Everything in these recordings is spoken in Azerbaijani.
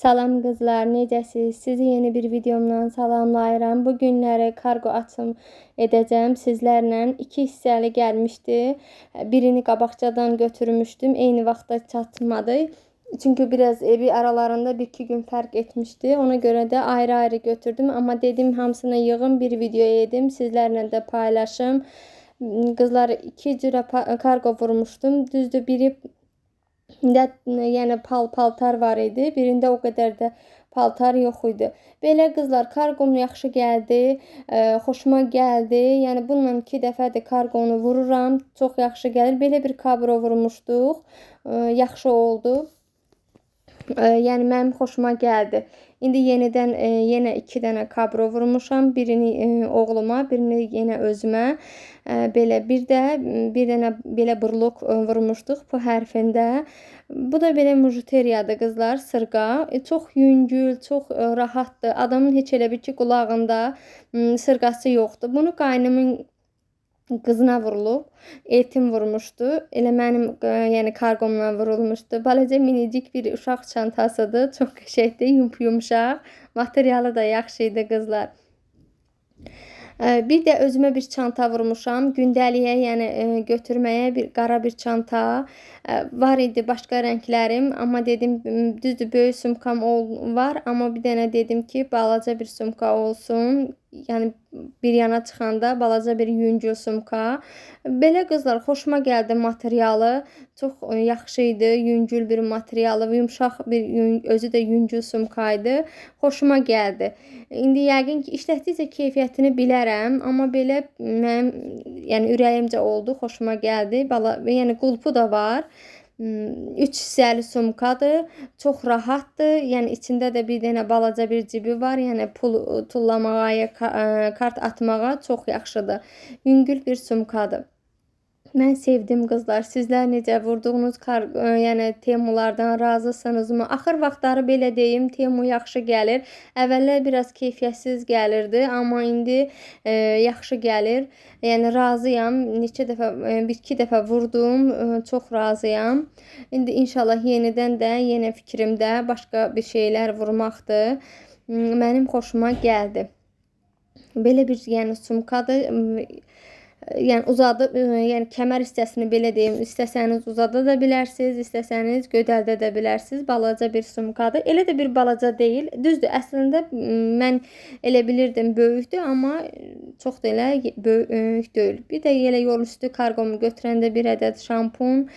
Salam qızlar, necəsiz? Sizi yeni bir videomdan salamlayıram. Bu günləri kargo açım edəcəm sizlərlə. 2 hissəli gəlmişdi. Birini qabaqcadan götürmüşdüm. Eyni vaxtda çatmadı. Çünki biraz evi aralarında 1-2 gün fərq etmişdi. Ona görə də ayrı-ayrı götürdüm. Amma dedim hamısını yığım bir video edim. Sizlərlə də paylaşım. Qızlar 2 cürə kargo vurmuşdum. Düzdür, biri yəni paltar var idi. Birində o qədər də paltar yox idi. Belə qızlar, karqom yaxşı gəldi, xoşuma gəldi. Yəni bununla 2 dəfədir karqonu vururam. Çox yaxşı gəlir. Belə bir kabro vurmuşduq. Yaxşı oldu. Yəni mənim xoşuma gəldi. İndi yenidən yenə 2 dənə kabro vurmuşam. Birini oğluma, birini yenə özümə. Belə bir dənə belə burluq vurmuşduq bu hərfində. Bu da belə mujuteriyadır qızlar, sırğa. Çox yüngül, çox rahatdır. Adamın heç elə bir ki qulağında sırğası yoxdur. Bunu qaynımın qızına vurulub, etim vurmuşdu. Elə mənim yəni karqomdan vurulmuşdu. Balaca minicik bir uşaq çantasıdır. Çox qəşəngdir, yumşaq. Materialı da yaxşı idi qızlar. Bir də özümə bir çanta vurmuşam. Gündəliyə, yəni götürməyə bir qara bir çanta var idi, başqa rənglərim. Amma dedim, düzdür, böyük sumkam var. Amma bir dənə dedim ki, balaca bir sumka olsun. Yəni bir yana çıxanda balaca bir yüngül sumka. Belə qızlar, xoşuma gəldi materialı. Çox yaxşı idi, yüngül bir materialı, yumşaq bir özü də yüngül sumka idi. Xoşuma gəldi. İndi yəqin ki, işlətdikcə keyfiyyətini bilərəm, amma belə mənim yəni ürəyimcə oldu, xoşuma gəldi. Yəni qulpu da var. 3 hissəli sumkadır. Çox rahatdır. Yəni içində də bir dənə balaca bir cibi var. Yəni pul tullamağa, kart atmağa çox yaxşıdır. Yüngül bir sumkadır. Mən sevdim qızlar. Sizlər necə, vurduğunuz yəni temulardan razısınızmı? Axır vaxtları belə deyim, temu yaxşı gəlir. Əvvəllər biraz keyfiyyətsiz gəlirdi, amma indi yaxşı gəlir. Yəni razıyam. Neçə dəfə, 1-2 dəfə vurdum. Çox razıyam. İndi inşallah yenidən də yenə fikrimdə başqa bir şeylər vurmaqdır. Mənim xoşuma gəldi. Belə bir yəni sumkadır. Yəni uzadıb, yəni kəmər hissəsini belə deyim, istəsəniz uzada da bilərsiniz, istəsəniz gödəldə də bilərsiniz. Balaca bir sumkadır. Elə də bir balaca deyil. Düzdür, əslində mən elə bilirdim böyükdür, amma çox da elə böyük deyil. Bir də elə yol üstü karqomu götürəndə bir ədəd şampun,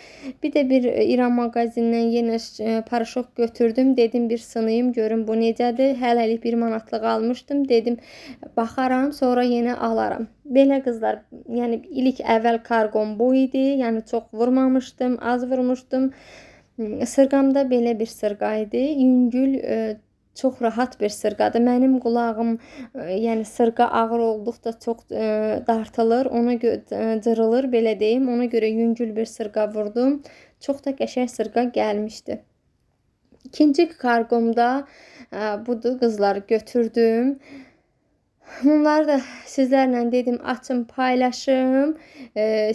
bir də bir İran mağazindən yenə paraşok götürdüm. Dedim bir sınayım, görüm bu necədir. Hələlik 1 manatlıq almışdım. Dedim baxaram, sonra yenə alaram. Belə qızlar, yəni ilk əvvəl karqom bu idi. Yəni çox vurmamışdım, az vurmuşdum. Sırğamda belə bir sırğa idi. Yüngül, çox rahat bir sırğadır. Mənim qulağım, yəni sırğa ağır olduqca çox dartılır, ona görə cırılır, belə deyim. Ona görə yüngül bir sırğa vurdum. Çox da qəşəng sırğa gəlmişdi. İkinci karqomda budur qızlar, götürdüm. Bunları da sizlərlə dedim açım, paylaşım.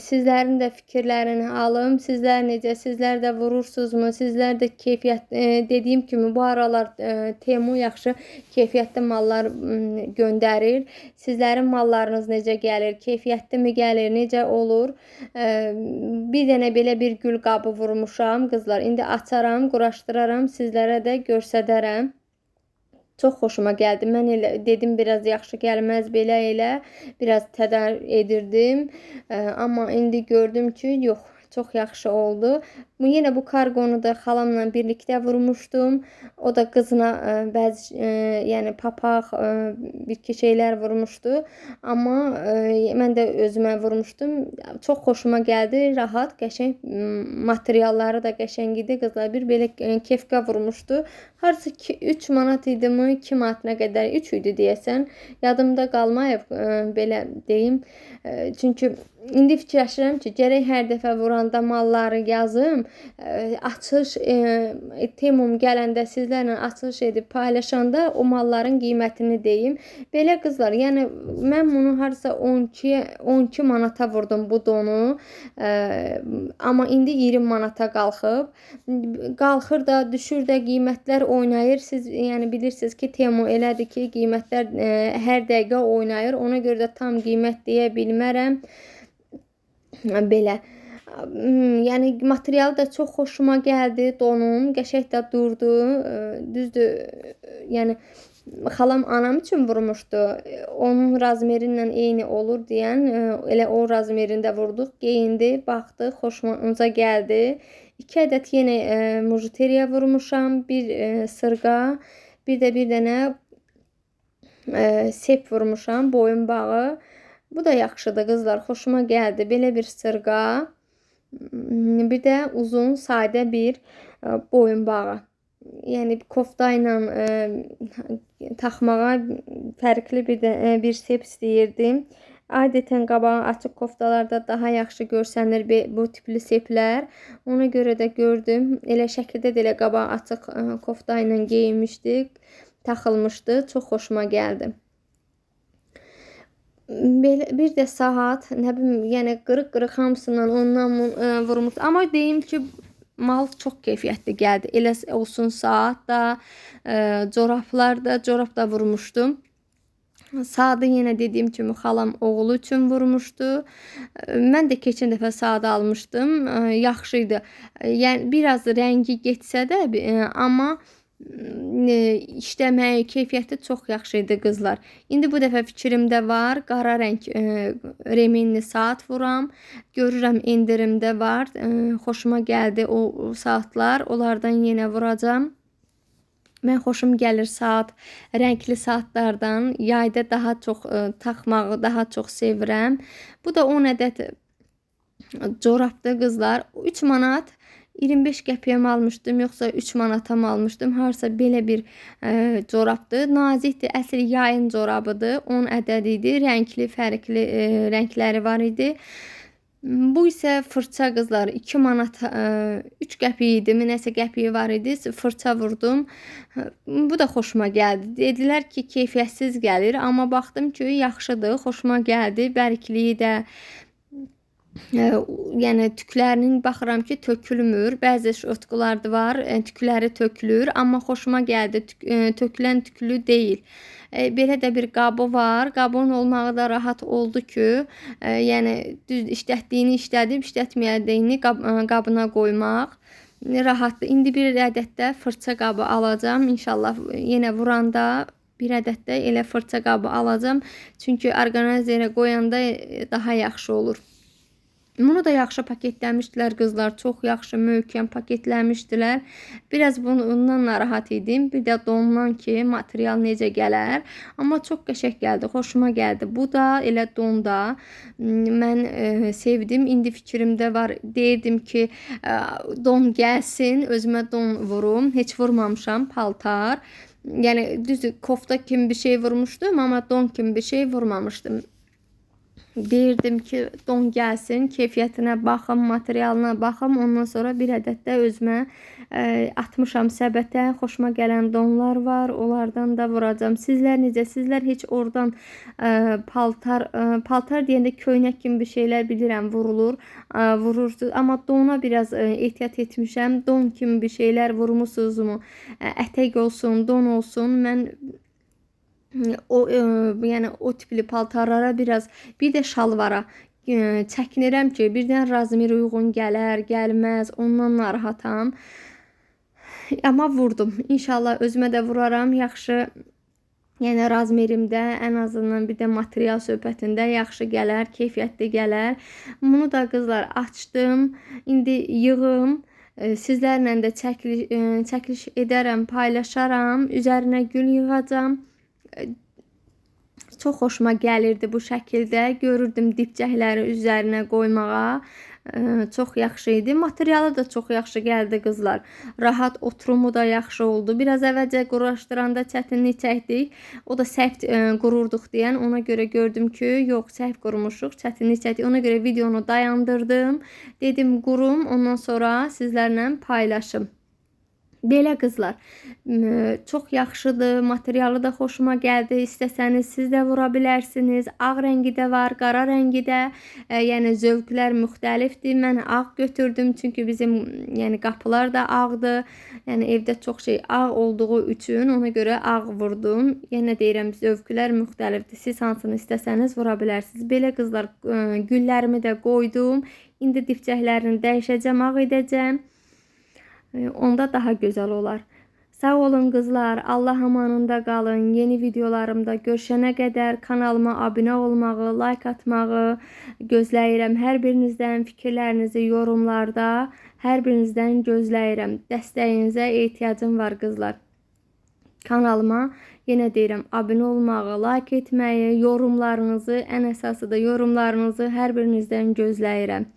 Sizlərin də fikirlərini alım. Sizlər necə, sizlər də vurursunuzmu? Sizlər də keyfiyyət, dediyim kimi bu aralar Temu yaxşı keyfiyyətli mallar göndərir. Sizlərin mallarınız necə gəlir? Keyfiyyətli mi gəlir? Necə olur? Bir dənə belə bir gül qabı vurmuşam qızlar. İndi açaram, quraşdıraram, sizlərə də göstərərəm. Çox xoşuma gəldi. Mən elə dedim biraz yaxşı gəlməz belə elə. Biraz tədar edirdim. Amma indi gördüm ki, yox, çox yaxşı oldu. Yenə bu karqonu da xalamla birlikdə vurmuşdum. O da qızına bəzi yəni papaq, bir-iki şeylər vurmuşdu. Amma mən də özümə vurmuşdum. Çox xoşuma gəldi. Rahat, qəşəng, materialları da qəşəng idi. Qızlar bir belə kefka vurmuşdu. Harca 3 manat idi mi? 2 manatına qədər 3 idi deyəsən. Yadımda qalmayıb, belə deyim. Çünki indi fikirləşirəm ki, gərək hər dəfə vuranda malları yazım. açılış Temum gələndə sizlərlə açılış edib paylaşanda o malların qiymətini deyim. Belə qızlar, yəni mən bunu harasa 12 manata vurdum bu donu. Amma indi 20 manata qalxıb. Qalxır da, düşür də, qiymətlər oynayır. Siz yəni bilirsiniz ki, Temu elədir ki, qiymətlər hər dəqiqə oynayır. Ona görə də tam qiymət deyə bilmərəm. Belə. Yəni materialı da çox xoşuma gəldi donun. Qəşəng də durdu. Düzdür. Yəni xalam anam üçün vurmuşdu. Onun razmerinlə eyni olur deyən, elə o razmerində vurduq, geyindi, baxdı, xoşumuza gəldi. 2 ədəd yenə mujuteriya vurmuşam, bir sırğa, bir dənə sep vurmuşam, boyun bağı. Bu da yaxşıdır qızlar, xoşuma gəldi. Belə bir sırğa. Bir də uzun, sadə bir boyun bağı. Yəni kofta ilə taxmağa fərqli bir sep istəyirdim. Adətən qabağı açıq koftalarda daha yaxşı görsənir bu tipli seplər. Ona görə də gördüm. Elə şəkildə də elə qabağı açıq kofta ilə geyinmişdik, taxılmışdı. Çox xoşuma gəldi. Bir də saat, nə bilim, yəni qırıq-qırıq hamısından ondan vurmuş. Amma deyim ki, mal çox keyfiyyətli gəldi. Elə olsun saat da, corab da vurmuşdum. Saatı yenə dediyim kimi xalam oğlu üçün vurmuşdu. Mən də keçən dəfə saat almışdım. Yaxşı idi. Yəni biraz rəngi getsə də, amma işləməyi, keyfiyyəti çox yaxşı idi qızlar. İndi bu dəfə fikrimdə var, qara rəng reminli saat vuram. Görürəm endirimdə var. Xoşuma gəldi o saatlar. Onlardan yenə vuracam. Mən xoşum gəlir saat, rəngli saatlardan. Yayda daha çox taxmağı daha çox sevirəm. Bu da 10 ədəd corabdır qızlar. 3 manat 25 qəpiyə mi almışdım, yoxsa 3 manata mı almışdım? Harasa belə bir corabdır. Nazikdir. Əsl yayın corabıdır. 10 ədəd idi. Rəngli, fərqli rəngləri var idi. Bu isə fırça qızlar. 2 manat 3 qəpiy idi. Nəsə qəpiyi var idi. Fırça vurdum. Bu da xoşuma gəldi. Dedilər ki, keyfiyyətsiz gəlir. Amma baxdım ki, yaxşıdır. Xoşuma gəldi. Bərkliyi də, yəni tüklərinin baxıram ki, tökülmür. Bəzi şotkular var, tükləri tökülür, amma xoşuma gəldi. Tökülən tüklü deyil. Belə də bir qabı var. Qabın olmağı da rahat oldu ki, yəni düz işlətdiyini işlədib, işlətməyədiyini qabına qoymaq rahatdır. İndi bir ədəd də fırça qabı alacağam. İnşallah yenə vuranda bir ədəd də elə fırça qabı alacağam. Çünki orqanizerə qoyanda daha yaxşı olur. Bunu da yaxşı paketləmişdilər qızlar. Çox yaxşı, möhkəm paketləmişdilər. Biraz bundan narahat idim. Bir də dondan ki, material necə gələr. Amma çox qəşəng gəldi, xoşuma gəldi. Bu da elə donda. Mən sevdim. İndi fikrimdə var. Deyirdim ki, don gəlsin, özümə don vurum. Heç vurmamışam, paltar. Yəni düzdür, kofta kimi bir şey vurmuşdum, amma don kimi bir şey vurmamışdım. Deyirdim ki, don gəlsin, keyfiyyətinə baxım, materialına baxım. Ondan sonra bir ədəd də özümə atmışam səbətə. Xoşuma gələn donlar var. Onlardan da vuracağım. Sizlər necə? Sizlər heç oradan paltar deyəndə köynək kimi bir şeylər bilirəm vurulur. Vurursunuz. Amma dona biraz ehtiyat etmişəm. Don kimi bir şeylər vurmusunuzmu? Ətək olsun, don olsun. Mən yəni o tipli paltarlara biraz, bir də şalvara çəkinirəm ki, birdən razmer uyğun gələr, gəlməz, ondan narahatam. Amma vurdum. İnşallah özümə də vuraram. Yaxşı, yəni razmerimdə, ən azından bir də material söhbətində yaxşı gələr, keyfiyyətli gələr. Bunu da qızlar açdım. İndi yığım. Sizlərlə də çəkiliş edərəm, paylaşaram. Üzərinə gül yığacam. Çox xoşuma gəlirdi bu şəkildə. Görürdüm dipçəkləri üzərinə qoymağa. Çox yaxşı idi. Materialı da çox yaxşı gəldi qızlar. Rahat oturumu da yaxşı oldu. Biraz əvvəlcə quraşdıranda çətinlik çəkdik. O da səhv qururduq deyən. Ona görə gördüm ki, yox, səhv qurmuşuq, çətinlik çəkdik. Ona görə videonu dayandırdım. Dedim qurum, ondan sonra sizlərlə paylaşım. Belə qızlar, çox yaxşıdır, materialı da xoşuma gəldi. İstəsəniz siz də vura bilərsiniz. Ağ rəngi də var, qara rəngi də. Yəni zövqlər müxtəlifdir. Mən ağ götürdüm, çünki bizim yəni qapılar da ağdır. Yəni evdə çox şey ağ olduğu üçün ona görə ağ vurdum. Yenə deyirəm, zövqlər müxtəlifdir. Siz hansını istəsəniz vura bilərsiniz. Belə qızlar, güllərimi də qoydum. İndi dipçəklərini dəyişəcəm, ağ edəcəm. Onda daha gözəl olar. Sağ olun qızlar. Allah amanında qalın. Yeni videolarımda görüşənə qədər kanalıma abunə olmağı, like atmağı gözləyirəm. Hər birinizdən fikirlərinizi yorumlarda hər birinizdən gözləyirəm. Dəstəyinizə ehtiyacım var qızlar. Kanalıma yenə deyirəm, abunə olmağı, like etməyi, yorumlarınızı, ən əsası da yorumlarınızı hər birinizdən gözləyirəm.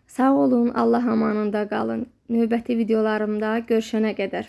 Sağ olun, Allah amanında qalın. Növbəti videolarımda görüşənə qədər.